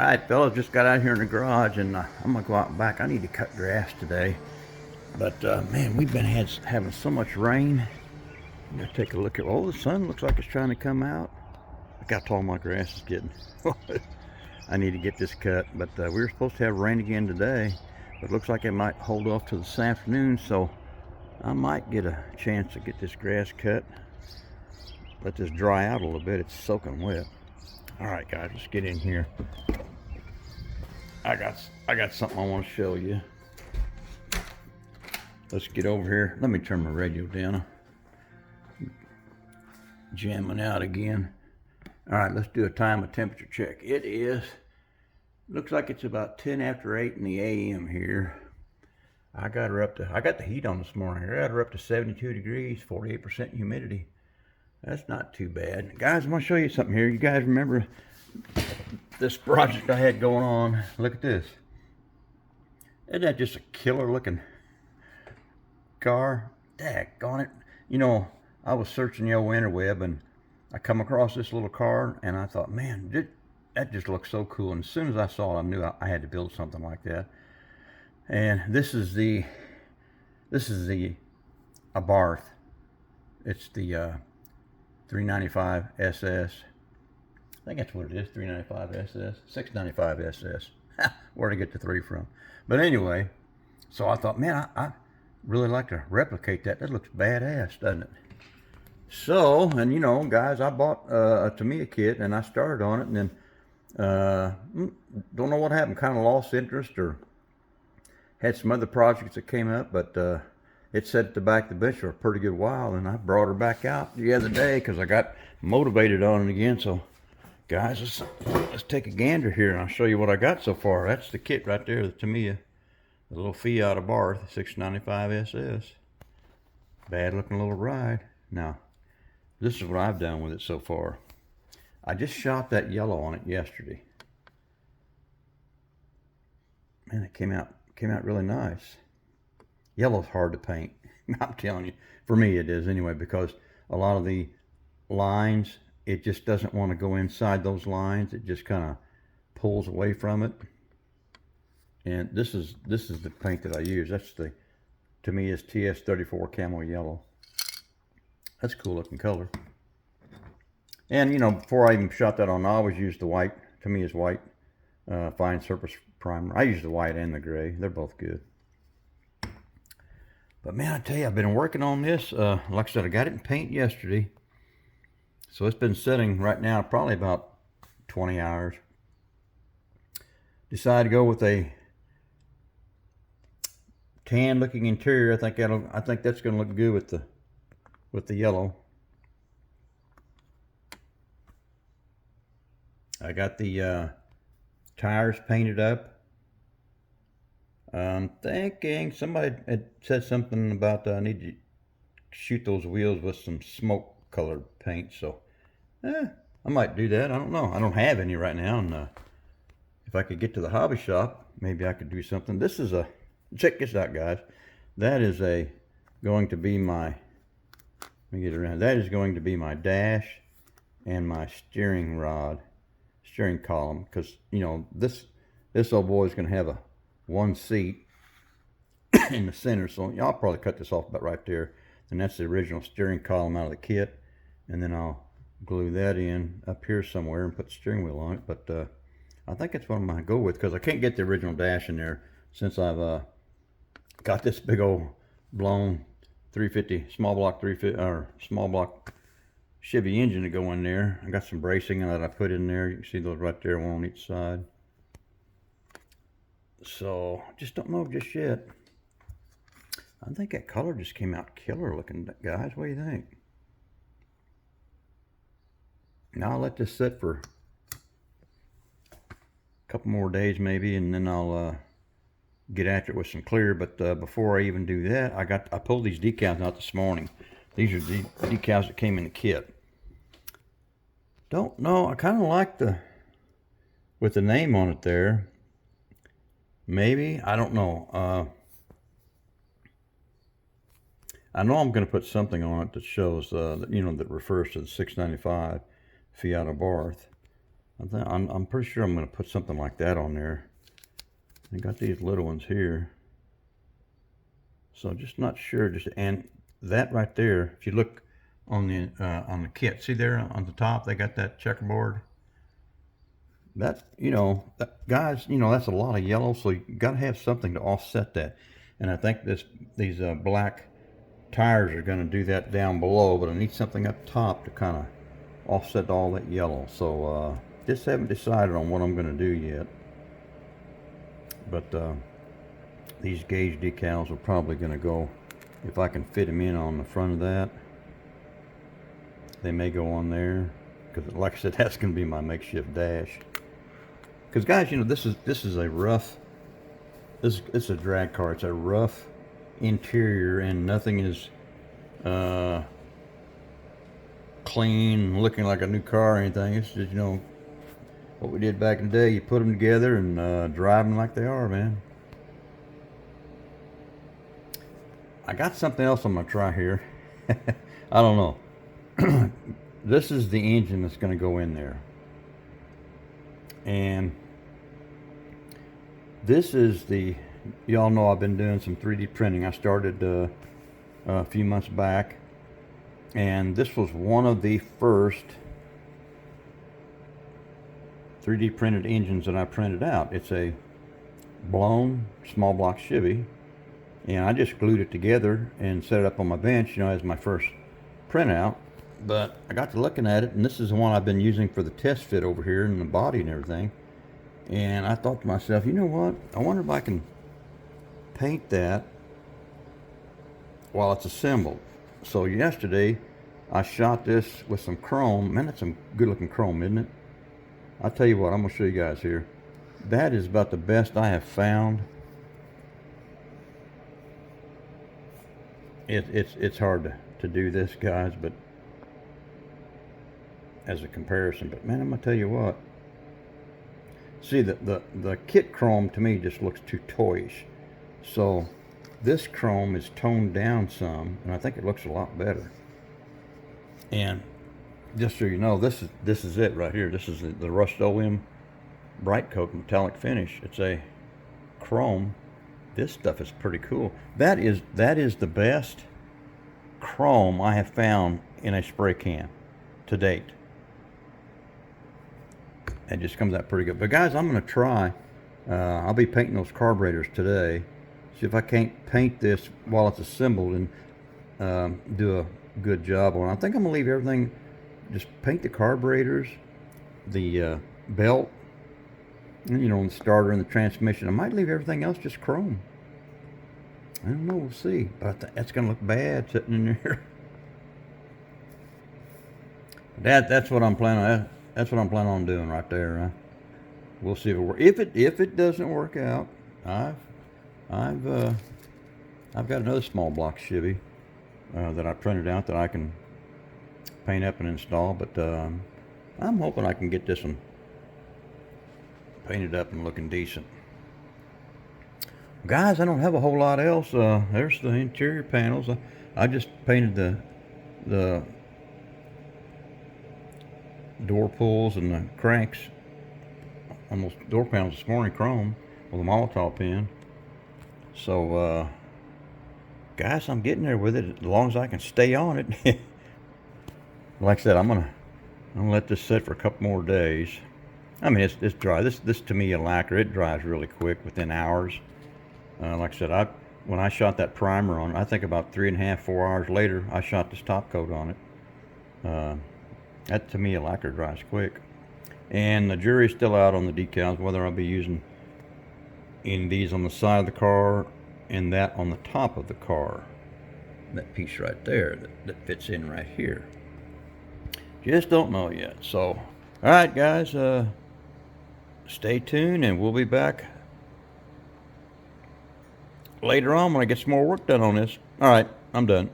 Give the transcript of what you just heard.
Alright fellas, just got out here in the garage and I'm gonna go out and back. I need to cut grass today. But man, we've been having so much rain. I'm gonna take a look at, oh, the sun looks like it's trying to come out. Look how tall my grass is getting. I need to get this cut, but we were supposed to have rain again today, but it looks like it might hold off to this afternoon, so I might get a chance to get this grass cut. Let this dry out a little bit. It's soaking wet. All right, guys, let's get in here. I got something I want to show you. Let's get over here. Let me turn my radio down. Jamming out again. All right, let's do a time of temperature check. It is, looks like it's about 10 after 8 in the AM here. I got the heat on this morning. I got her up to 72 degrees, 48% humidity. That's not too bad. Guys, I'm gonna show you something here. You guys remember this project I had going on? Look at this. Isn't that just a killer looking car? Daggone it. You know, I was searching the old interweb and I come across this little car and I thought, man, that just looks so cool. And as soon as I saw it, I knew I had to build something like that. And this is the Abarth. It's the 395 SS. I think that's what it is, 395 SS, 695 SS. Where'd I get the 3 from? But anyway, so I thought, man, I really like to replicate that. That looks badass, doesn't it? So, and you know, guys, I bought a Tamiya kit and I started on it, and then don't know what happened, kind of lost interest or had some other projects that came up, but it sat at the back of the bench for a pretty good while, and I brought her back out the other day because I got motivated on it again. So, guys, let's take a gander here, and I'll show you what I got so far. That's the kit right there, the Tamiya, the little Fiat Abarth 695 SS. Bad looking little ride. Now, this is what I've done with it so far. I just shot that yellow on it yesterday. Man, it came out really nice. Yellow's hard to paint. I'm telling you, for me it is anyway, because a lot of the lines, it just doesn't want to go inside those lines. It just kind of pulls away from it. And this is the paint that I use. That's the Tamiya's TS34 Camo Yellow. That's a cool looking color. And you know, before I even shot that on, I always used the white, Tamiya's white fine surface primer. I use the white and the gray. They're both good. But man, I tell you, I've been working on this. Like I said, I got it in paint yesterday. So it's been sitting right now probably about 20 hours. Decided to go with a tan looking interior. I think that's gonna look good with the yellow. I got the tires painted up. I'm thinking somebody had said something about I need to shoot those wheels with some smoke colored paint, so I might do that. I don't know. I don't have any right now, and if I could get to the hobby shop, maybe I could do something. This is check this out, guys. That is going to be my, let me get around. That is going to be my dash and my steering column, because you know this old boy is going to have one seat in the center, so I'll probably cut this off about right there, and that's the original steering column out of the kit, and then I'll glue that in up here somewhere and put the steering wheel on it. But I think that's what I'm going to go with, because I can't get the original dash in there since I've got this big old blown 350 small block Chevy engine to go in there. I got some bracing that I put in there. You can see those right there, one on each side. So just don't know just yet. I think that color just came out killer looking, guys. What do you think? Now I'll let this sit for a couple more days maybe, and then I'll get after it with some clear. But before I even do that, I pulled these decals out this morning. These are the decals that came in the kit. Don't know, I kind of like with the name on it there. Maybe, I don't know. I know I'm going to put something on it that shows, you know, that refers to the 695 Fiat Abarth. I'm pretty sure I'm going to put something like that on there. I got these little ones here. So just not sure. And that right there, if you look on the kit, see there on the top, they got that checkerboard. That, guys, that's a lot of yellow, so you got to have something to offset that. And I think these black tires are going to do that down below, but I need something up top to kind of offset all that yellow. So just haven't decided on what I'm going to do yet. But these gauge decals are probably going to go, if I can fit them in on the front of that, they may go on there, because like I said, that's going to be my makeshift dash. Because guys, this is a rough, it's a drag car. It's a rough interior, and nothing is clean, looking like a new car or anything. It's just, what we did back in the day. You put them together and drive them like they are, man. I got something else I'm gonna try here. I don't know. This is the engine that's gonna go in there, and this is y'all know I've been doing some 3D printing. I started a few months back, and this was one of the first 3D printed engines that I printed out. It's a blown small block Chevy, and I just glued it together and set it up on my bench, as my first printout. But I got to looking at it, and this is the one I've been using for the test fit over here and the body and everything. And I thought to myself, you know what? I wonder if I can paint that while it's assembled. So yesterday, I shot this with some chrome. Man, that's some good looking chrome, isn't it? I'll tell you what, I'm going to show you guys here. That is about the best I have found. It's hard to do this, guys, but as a comparison. But man, I'm going to tell you what. See, the kit chrome to me just looks too toyish. So this chrome is toned down some, and I think it looks a lot better. And just so you know, this is it right here. This is the Rust-Oleum bright coat metallic finish. It's a chrome. This stuff is pretty cool. That is the best chrome I have found in a spray can to date. It just comes out pretty good. But guys, I'm going to try. I'll be painting those carburetors today. See if I can't paint this while it's assembled and do a good job on it. I think I'm going to leave everything, just paint the carburetors, the belt, and the starter and the transmission. I might leave everything else just chrome. I don't know, we'll see. But that's going to look bad sitting in there. That's what I'm planning on. That's what I'm planning on doing right there. We'll see if it works. If it doesn't work out, I've got another small block Chevy that I printed out that I can paint up and install. But I'm hoping I can get this one painted up and looking decent. Guys, I don't have a whole lot else. There's the interior panels. I just painted the door pulls and the cranks on those door panels this morning, chrome with a Molotov pen. So guys, I'm getting there with it as long as I can stay on it. Like I said, I'm gonna let this sit for a couple more days. I mean, it's dry. This to me a lacquer. It dries really quick, within hours. Like I said, when I shot that primer on it, I think about 3.5, 4 hours later, I shot this top coat on it. That to me a lacquer dries quick. And the jury's still out on the decals, whether I'll be using these on the side of the car and that on the top of the car. That piece right there that fits in right here. Just don't know yet. So, alright guys, stay tuned and we'll be back later on when I get some more work done on this. Alright, I'm done.